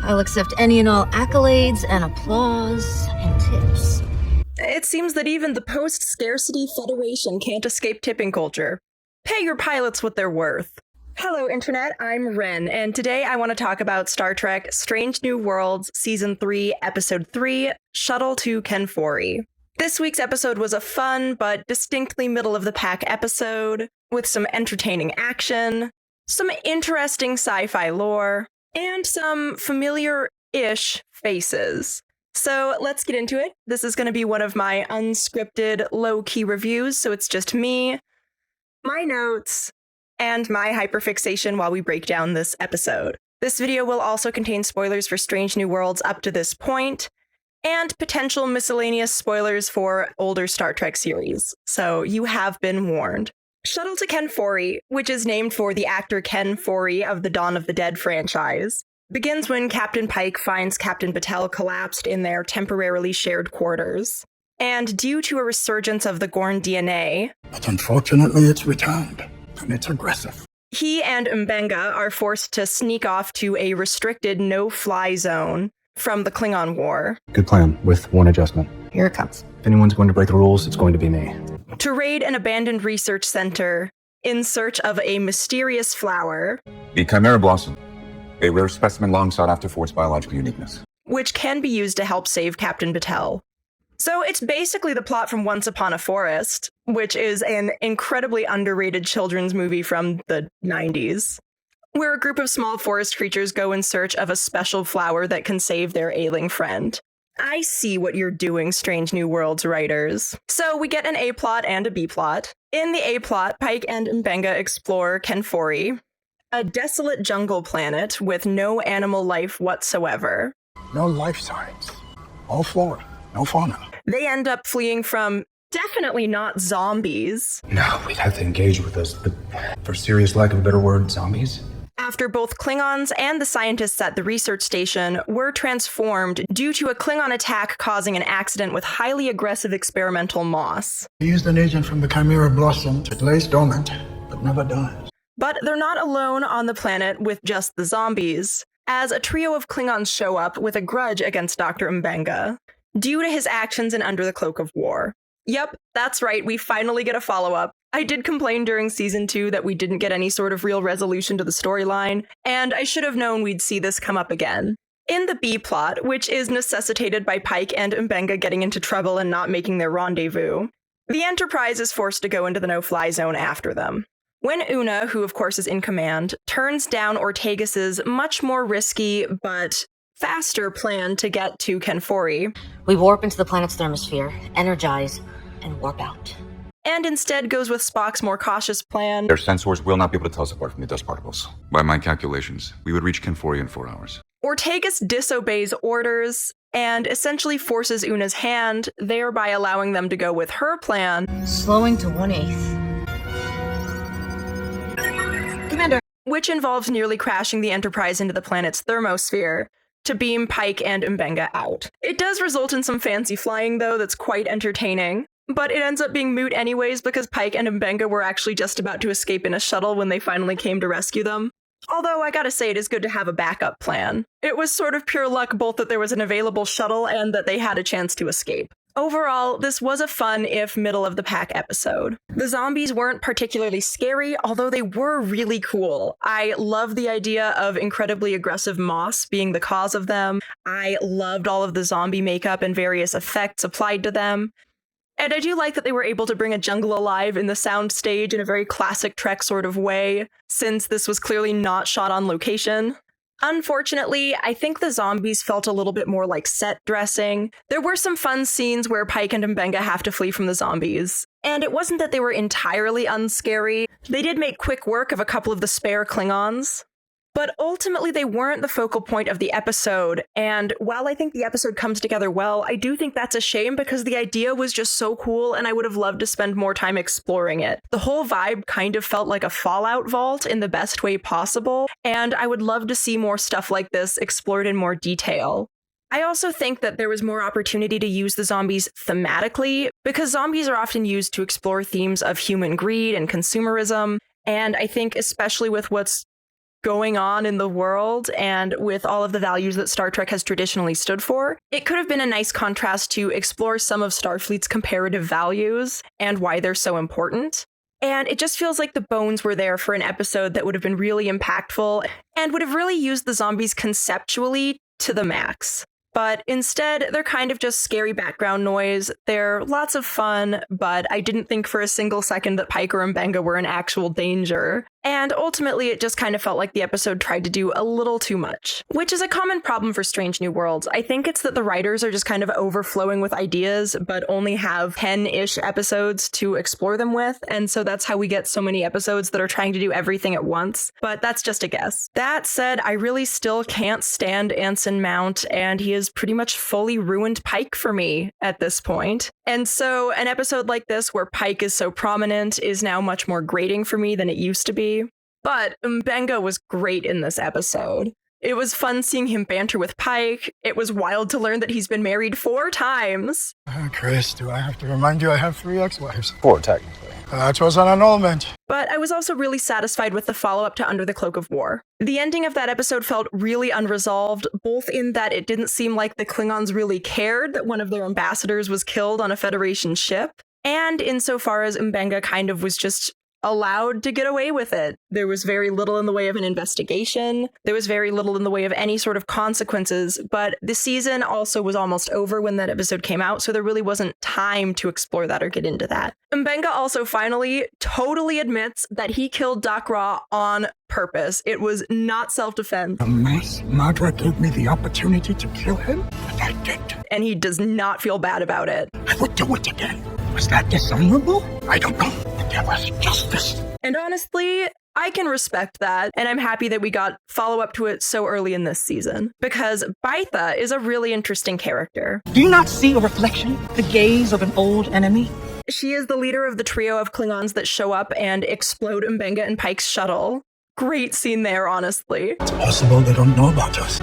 I'll accept any and all accolades and applause and tips. It seems that even the post-scarcity Federation can't escape tipping culture. Pay your pilots what they're worth. Hello, Internet, I'm Ren, and today I want to talk about Star Trek Strange New Worlds Season 3, Episode 3, Shuttle to Kenfori. This week's episode was a fun but distinctly middle-of-the-pack episode, with some entertaining action, some interesting sci-fi lore, and some familiar-ish faces. So let's get into it. This is going to be one of my unscripted, low-key reviews, so it's just me, my notes, and my hyperfixation while we break down this episode. This video will also contain spoilers for Strange New Worlds up to this point, and potential miscellaneous spoilers for older Star Trek series, so you have been warned. Shuttle to Kenfori, which is named for the actor Ken Fory of the Dawn of the Dead franchise, begins when Captain Pike finds Captain Batel collapsed in their temporarily shared quarters. And due to a resurgence of the Gorn DNA, but unfortunately it's returned, and it's aggressive. He and M'Benga are forced to sneak off to a restricted no-fly zone from the Klingon War. Good plan, with one adjustment. Here it comes. If anyone's going to break the rules, it's going to be me. To raid an abandoned research center in search of a mysterious flower, The Chimera Blossom, a rare specimen long sought after for its biological uniqueness. which can be used to help save Captain Batel. So it's basically the plot from Once Upon a Forest, which is an incredibly underrated children's movie from the 90s, where a group of small forest creatures go in search of a special flower that can save their ailing friend. I see what you're doing, Strange New Worlds writers. So we get an A-plot and a B-plot. In the A-plot, Pike and M'Benga explore Kenfori, a desolate jungle planet with no animal life whatsoever. No life signs. All flora, no fauna. They end up fleeing from definitely not zombies, No, we'd have to engage with those, for serious lack of a better word, zombies. after both Klingons and the scientists at the research station were transformed due to a Klingon attack causing an accident with highly aggressive experimental moss. He used an agent from the Chimera Blossom. It lays dormant, but never dies. But they're not alone on the planet with just the zombies, as a trio of Klingons show up with a grudge against Dr. M'Benga, due to his actions in Under the Cloak of War. Yep, that's right, we finally get a follow-up. I did complain during Season 2 that we didn't get any sort of real resolution to the storyline, and I should have known we'd see this come up again. In the B-plot, which is necessitated by Pike and M'Benga getting into trouble and not making their rendezvous, the Enterprise is forced to go into the no-fly zone after them. When Una, who of course is in command, turns down Ortegas's much more risky but faster plan to get to Kenfori, We warp into the planet's thermosphere, energize, and warp out. and instead goes with Spock's more cautious plan, Their sensors will not be able to tell us apart from the dust particles. By my calculations, we would reach Kenfori in 4 hours. Ortegas disobeys orders and essentially forces Una's hand, thereby allowing them to go with her plan, Slowing to 1/8. Commander. which involves nearly crashing the Enterprise into the planet's thermosphere to beam Pike and M'Benga out. It does result in some fancy flying, though, that's quite entertaining, but it ends up being moot anyways because Pike and M'Benga were actually just about to escape in a shuttle when they finally came to rescue them. Although, I gotta say, it is good to have a backup plan. It was sort of pure luck both that there was an available shuttle and that they had a chance to escape. Overall, this was a fun, if middle-of-the-pack episode. The zombies weren't particularly scary, although they were really cool. I love the idea of incredibly aggressive moss being the cause of them. I loved all of the zombie makeup and various effects applied to them. And I do like that they were able to bring a jungle alive in the sound stage in a very classic Trek sort of way, since this was clearly not shot on location. Unfortunately, I think the zombies felt a little bit more like set dressing. There were some fun scenes where Pike and M'Benga have to flee from the zombies. And it wasn't that they were entirely unscary. They did make quick work of a couple of the spare Klingons. But ultimately, they weren't the focal point of the episode, and while I think the episode comes together well, I do think that's a shame because the idea was just so cool and I would have loved to spend more time exploring it. The whole vibe kind of felt like a Fallout vault in the best way possible, and I would love to see more stuff like this explored in more detail. I also think that there was more opportunity to use the zombies thematically, because zombies are often used to explore themes of human greed and consumerism, and I think especially with what's going on in the world and with all of the values that Star Trek has traditionally stood for, it could have been a nice contrast to explore some of Starfleet's comparative values and why they're so important. And it just feels like the bones were there for an episode that would have been really impactful and would have really used the zombies conceptually to the max. But instead, they're kind of just scary background noise. They're lots of fun, but I didn't think for a single second that Pike or M'Benga were in actual danger. And ultimately, it just kind of felt like the episode tried to do a little too much, which is a common problem for Strange New Worlds. I think it's that the writers are just kind of overflowing with ideas, but only have 10-ish episodes to explore them with. And so that's how we get so many episodes that are trying to do everything at once. But that's just a guess. That said, I really still can't stand Anson Mount, and he has pretty much fully ruined Pike for me at this point. And so an episode like this, where Pike is so prominent, is now much more grating for me than it used to be. But M'Benga was great in this episode. It was fun seeing him banter with Pike. It was wild to learn that he's been married 4 times. Chris, do I have to remind you I have 3 ex-wives? 4, technically. That was an annulment. But I was also really satisfied with the follow-up to Under the Cloak of War. The ending of that episode felt really unresolved, both in that it didn't seem like the Klingons really cared that one of their ambassadors was killed on a Federation ship, and insofar as M'Benga kind of was just allowed to get away with it. There was very little in the way of an investigation. There was very little in the way of any sort of consequences, but the season also was almost over when that episode came out, so there really wasn't time to explore that or get into that. M'Benga also finally totally admits that he killed Dak'Rah on purpose. It was not self-defense. The mass murderer gave me the opportunity to kill him, and I did. And he does not feel bad about it. I would do it again. Was that dishonorable? I don't know. But there was justice. And honestly, I can respect that, and I'm happy that we got follow-up to it so early in this season, because Baitha is a really interesting character. Do you not see a reflection? The gaze of an old enemy? She is the leader of the trio of Klingons that show up and explode M'Benga and Pike's shuttle. Great scene there, honestly. It's possible they don't know about us.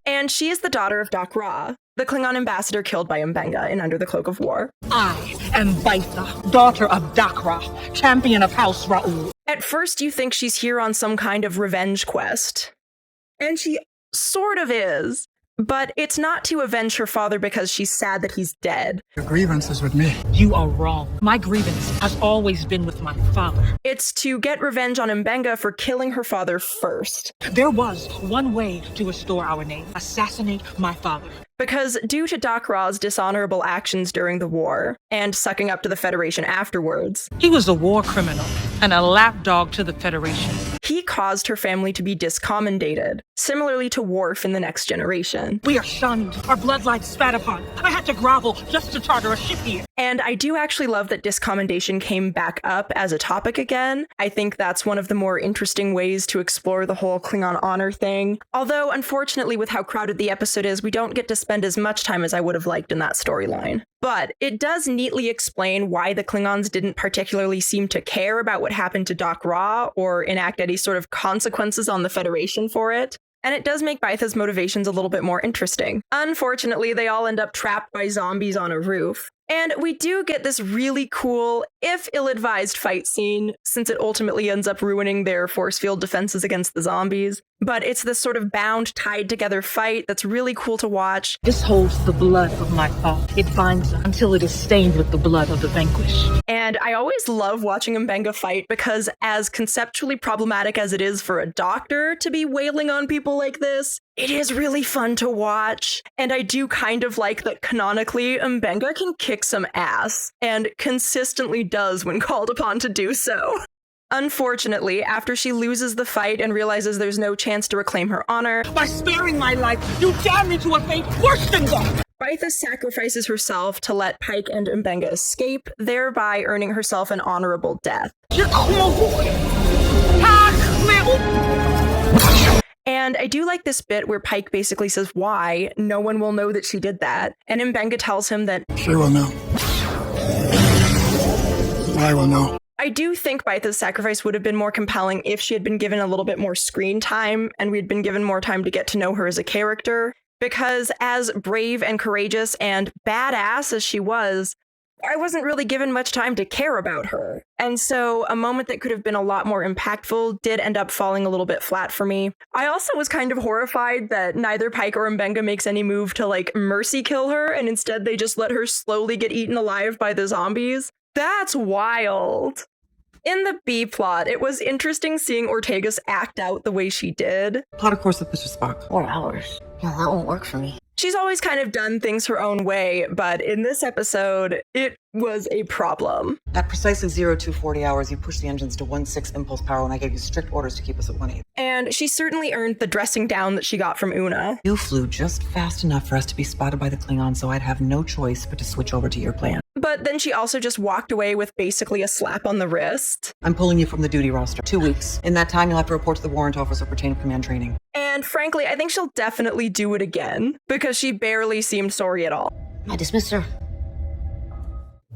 And she is the daughter of Dak'Rah, the Klingon ambassador killed by M'Benga in Under the Cloak of War. I am Baitha, daughter of Dak'Rah, champion of House Ra'ul. At first, you think she's here on some kind of revenge quest. And she sort of is. But it's not to avenge her father because she's sad that he's dead. Your grievance is with me. You are wrong. My grievance has always been with my father. It's to get revenge on M'Benga for killing her father first. There was one way to restore our name. Assassinate my father. Because due to Dak'Rah's dishonorable actions during the war, and sucking up to the Federation afterwards, He was a war criminal and a lapdog to the Federation. he caused her family to be discommendated, similarly to Worf in The Next Generation. We are shunned. Our bloodline spat upon. I had to grovel just to charter a ship here. And I do actually love that discommendation came back up as a topic again. I think that's one of the more interesting ways to explore the whole Klingon honor thing. Although, unfortunately, with how crowded the episode is, we don't get to spend as much time as I would have liked in that storyline. But it does neatly explain why the Klingons didn't particularly seem to care about what happened to Dak'Rah or enact any sort of consequences on the Federation for it. And it does make Baitha's motivations a little bit more interesting. Unfortunately, they all end up trapped by zombies on a roof. And we do get this really cool, if ill-advised fight scene, since it ultimately ends up ruining their force field defenses against the zombies. But it's this sort of bound, tied-together fight that's really cool to watch. This holds the blood of my father. It binds until it is stained with the blood of the vanquished. And I always love watching M'Benga fight because as conceptually problematic as it is for a doctor to be wailing on people like this, it is really fun to watch. And I do kind of like that canonically M'Benga can kick some ass, and consistently does when called upon to do so. Unfortunately, after she loses the fight and realizes there's no chance to reclaim her honor, By sparing my life, you damn me to a fate worse than death. Baitha sacrifices herself to let Pike and M'Benga escape, thereby earning herself an honorable death. And I do like this bit where Pike basically says why no one will know that she did that, and M'Benga tells him that She will know. I will know. I do think Baitha's sacrifice would have been more compelling if she had been given a little bit more screen time and we'd been given more time to get to know her as a character, because as brave and courageous and badass as she was, I wasn't really given much time to care about her. And so a moment that could have been a lot more impactful did end up falling a little bit flat for me. I also was kind of horrified that neither Pike or M'Benga makes any move to like mercy kill her, and instead they just let her slowly get eaten alive by the zombies. That's wild. In the B plot, it was interesting seeing Ortegas act out the way she did. Plot a course with Mr. Spock. 4 hours. Yeah, that won't work for me. She's always kind of done things her own way, but in this episode, it was a problem. At precisely 0240 hours, you pushed the engines to 1.6 impulse power when I gave you strict orders to keep us at 1.8. And she certainly earned the dressing down that she got from Una. You flew just fast enough for us to be spotted by the Klingons, so I'd have no choice but to switch over to your plan. But then she also just walked away with basically a slap on the wrist. I'm pulling you from the duty roster. 2 weeks. In that time, you'll have to report to the warrant officer for chain of command training. And frankly, I think she'll definitely do it again, because she barely seemed sorry at all. I dismiss her.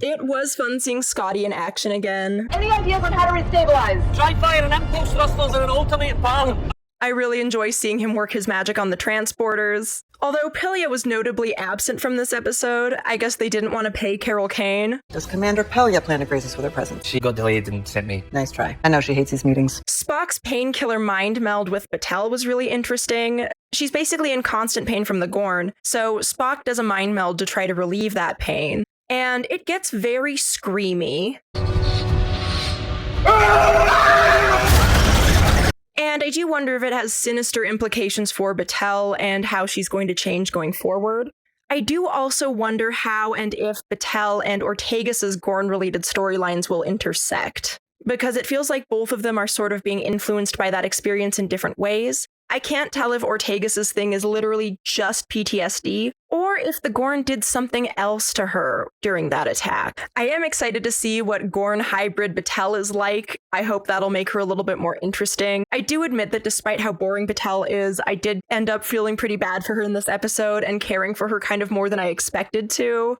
It was fun seeing Scotty in action again. Any ideas on how to restabilize? Try firing impulse thrusters and an alternating pan. I really enjoy seeing him work his magic on the transporters. Although Pelia was notably absent from this episode, I guess they didn't want to pay Carol Kane. Does Commander Pelia plan to grace us with her presence? She got delayed and sent me. Nice try. I know she hates these meetings. Spock's painkiller mind meld with Batel was really interesting. She's basically in constant pain from the Gorn, so Spock does a mind meld to try to relieve that pain. And it gets very screamy. And I do wonder if it has sinister implications for Batel and how she's going to change going forward. I do also wonder how and if Batel and Ortegas' Gorn-related storylines will intersect, because it feels like both of them are sort of being influenced by that experience in different ways. I can't tell if Ortegas' thing is literally just PTSD, or if the Gorn did something else to her during that attack. I am excited to see what Gorn hybrid Batel is like. I hope that'll make her a little bit more interesting. I do admit that despite how boring Batel is, I did end up feeling pretty bad for her in this episode and caring for her kind of more than I expected to.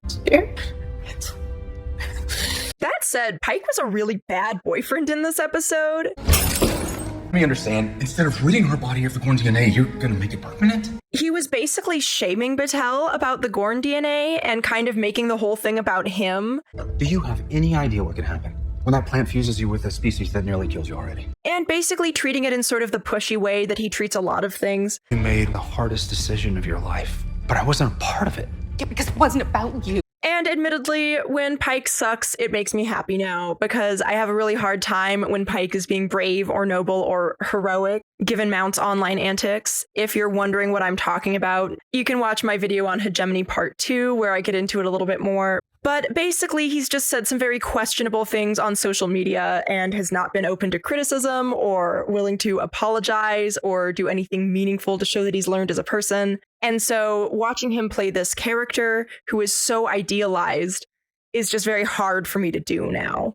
That said, Pike was a really bad boyfriend in this episode. Let me understand. Instead of ridding her body of the Gorn DNA, you're gonna make it permanent? He was basically shaming Batel about the Gorn DNA and kind of making the whole thing about him. Do you have any idea what can happen when that plant fuses you with a species that nearly kills you already? And basically treating it in sort of the pushy way that he treats a lot of things. You made the hardest decision of your life, but I wasn't a part of it. Yeah, because it wasn't about you. And admittedly, when Pike sucks, it makes me happy now, because I have a really hard time when Pike is being brave or noble or heroic, given Mount's online antics. If you're wondering what I'm talking about, you can watch my video on Hegemony Part 2, where I get into it a little bit more. But basically, he's just said some very questionable things on social media and has not been open to criticism or willing to apologize or do anything meaningful to show that he's learned as a person. And so watching him play this character who is so idealized is just very hard for me to do now.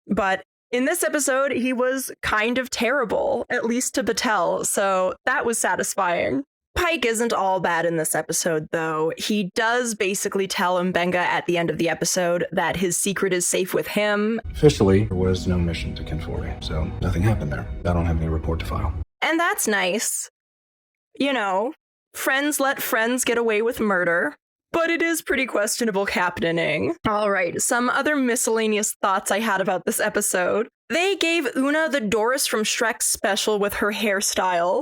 But in this episode, he was kind of terrible, at least to Batel, so that was satisfying. Pike isn't all bad in this episode, though. He does basically tell M'Benga at the end of the episode that his secret is safe with him. Officially, there was no mission to Kenfori, so nothing happened there. I don't have any report to file. And that's nice. You know, friends let friends get away with murder. But it is pretty questionable captaining. All right, some other miscellaneous thoughts I had about this episode. They gave Una the Doris from Shrek special with her hairstyle.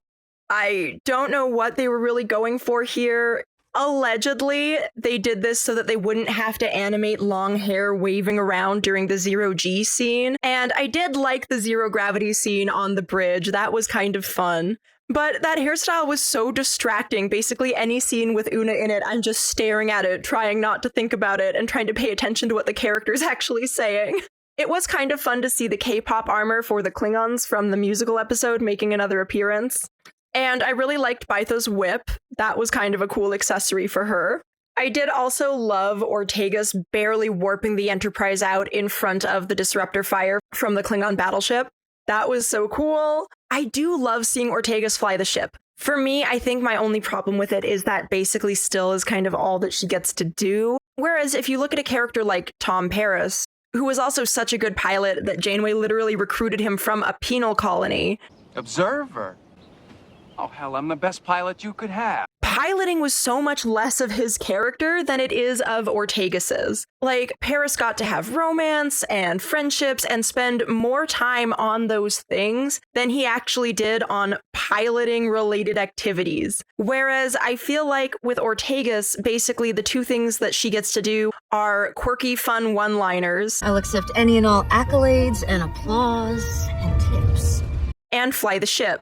I don't know what they were really going for here. Allegedly, they did this so that they wouldn't have to animate long hair waving around during the zero-G scene. And I did like the zero-gravity scene on the bridge. That was kind of fun. But that hairstyle was so distracting. Basically, any scene with Una in it, I'm just staring at it, trying not to think about it, and trying to pay attention to what the character's actually saying. It was kind of fun to see the K-pop armor for the Klingons from the musical episode making another appearance. And I really liked Baitha's whip. That was kind of a cool accessory for her. I did also love Ortegas barely warping the Enterprise out in front of the disruptor fire from the Klingon battleship. That was so cool. I do love seeing Ortegas fly the ship. For me, I think my only problem with it is that basically still is kind of all that she gets to do. Whereas if you look at a character like Tom Paris, who was also such a good pilot that Janeway literally recruited him from a penal colony. Observer. Oh, hell, I'm the best pilot you could have. piloting was so much less of his character than it is of Ortegas's. Like, Paris got to have romance and friendships and spend more time on those things than he actually did on piloting related activities. Whereas I feel like with Ortegas, basically the two things that she gets to do are quirky, fun one-liners. I'll accept any and all accolades and applause and tips. And fly the ship.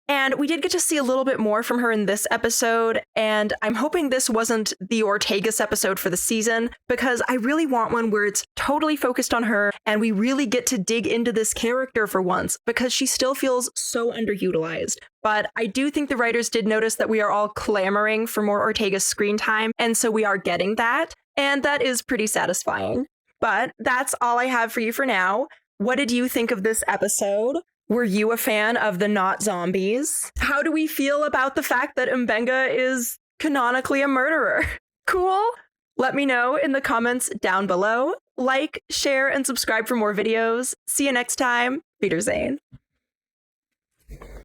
And we did get to see a little bit more from her in this episode, and I'm hoping this wasn't the Ortegas episode for the season, because I really want one where it's totally focused on her, and we really get to dig into this character for once, because she still feels so underutilized. But I do think the writers did notice that we are all clamoring for more Ortegas screen time, and so we are getting that, and that is pretty satisfying. But that's all I have for you for now. What did you think of this episode? Were you a fan of the not zombies? How do we feel about the fact that Mbenga is canonically a murderer? Cool? Let me know in the comments down below. Like, share, and subscribe for more videos. See you next time. Wiedersehen.